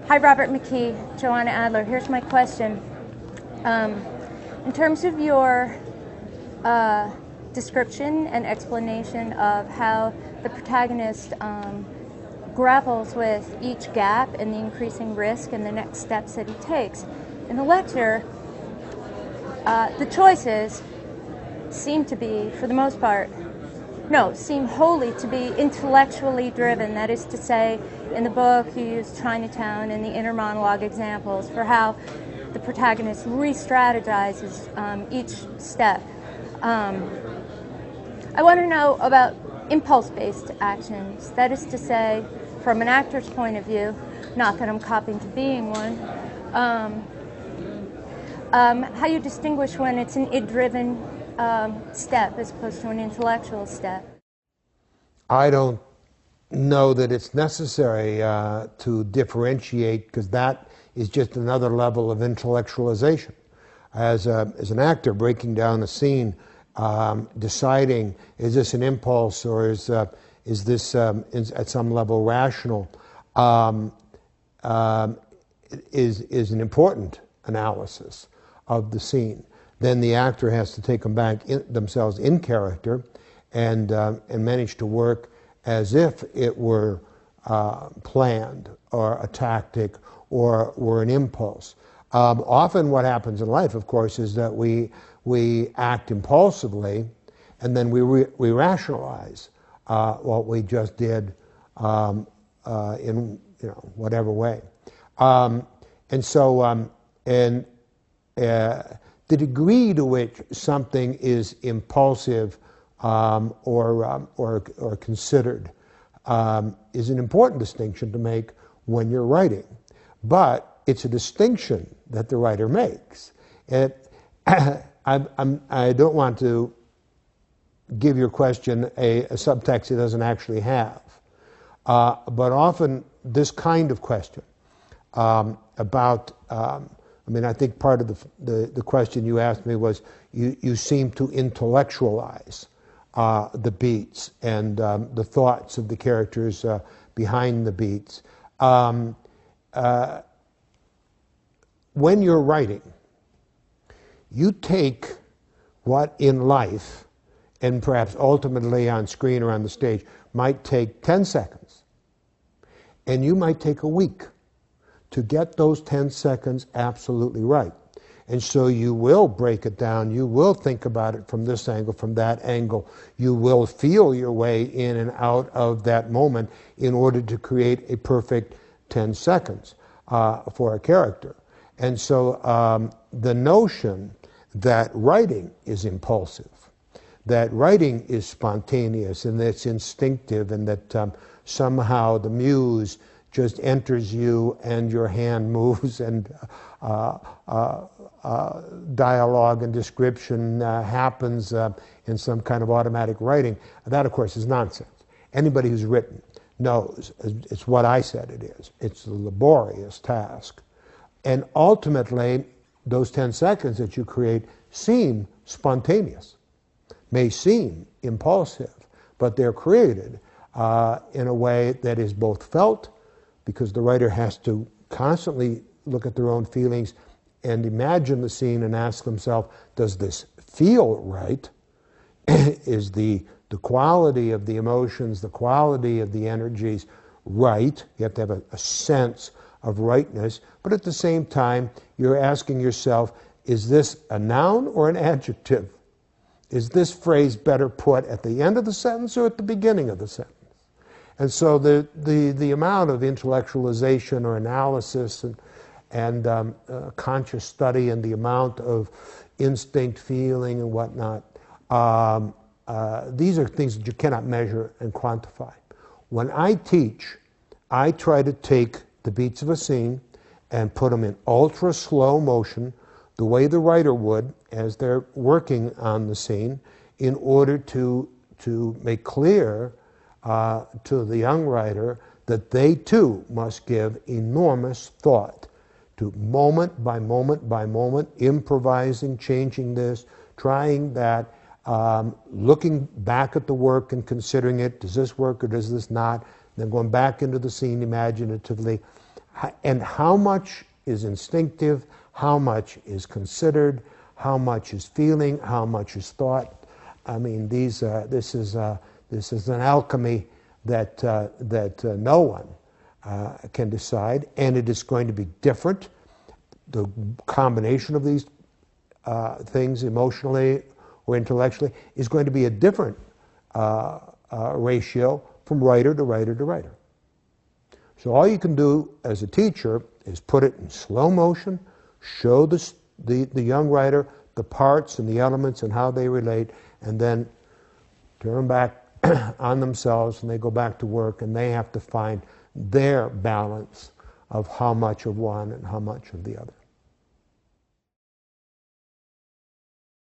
Hi, Robert McKee, Joanna Adler. Here's my question. In terms of your description and explanation of how the protagonist grapples with each gap and the increasing risk and the next steps that he takes, in the lecture, the choices seem to be, for the most part, seem wholly to be intellectually driven. That is to say, in the book you use Chinatown and the inner monologue examples for how the protagonist re-strategizes each step. I want to know about impulse-based actions. That is to say, from an actor's point of view, not that I'm copying to being one, how you distinguish when it's an id-driven step as opposed to an intellectual step. I don't know that it's necessary to differentiate, because that is just another level of intellectualization. As an actor breaking down a scene, deciding, is this an impulse or is this at some level rational, is an important analysis of the scene. Then the actor has to take themselves in character and manage to work as if it were planned or a tactic or were an impulse. Often what happens in life, of course, is that we act impulsively and then we rationalize what we just did in whatever way. The degree to which something is impulsive or considered is an important distinction to make when you're writing. But it's a distinction that the writer makes. I don't want to give your question a subtext it doesn't actually have. But often this kind of question about I think part of the question you asked me was, you seem to intellectualize the beats and the thoughts of the characters behind the beats. When you're writing, you take what in life, and perhaps ultimately on screen or on the stage, might take 10 seconds, and you might take a week to get those 10 seconds absolutely right. And so you will break it down, you will think about it from this angle, from that angle, you will feel your way in and out of that moment in order to create a perfect 10 seconds for a character. And so the notion that writing is impulsive, that writing is spontaneous and that it's instinctive and that somehow the muse just enters you and your hand moves and dialogue and description happens in some kind of automatic writing, that of course is nonsense. Anybody who's written knows it's what I said it is. It's a laborious task. And ultimately, those 10 seconds that you create seem spontaneous, may seem impulsive, but they're created in a way that is both felt, because the writer has to constantly look at their own feelings and imagine the scene and ask themselves, does this feel right? Is the quality of the emotions, the quality of the energies right? You have to have a sense of rightness, but at the same time, you're asking yourself, is this a noun or an adjective? Is this phrase better put at the end of the sentence or at the beginning of the sentence? And so the amount of intellectualization or analysis and conscious study and the amount of instinct, feeling, and whatnot, these are things that you cannot measure and quantify. When I teach, I try to take the beats of a scene and put them in ultra slow motion, the way the writer would as they're working on the scene, in order to make clear to the young writer that they too must give enormous thought to moment by moment by moment, improvising, changing this, trying that, looking back at the work and considering it, does this work or does this not, then going back into the scene imaginatively. And how much is instinctive, how much is considered, how much is feeling, how much is thought. I mean, this is an alchemy that no one can decide, and it is going to be different. The combination of these things, emotionally or intellectually, is going to be a different ratio from writer to writer to writer. So all you can do as a teacher is put it in slow motion, show the young writer the parts and the elements and how they relate, and then turn back on themselves, and they go back to work, and they have to find their balance of how much of one and how much of the other.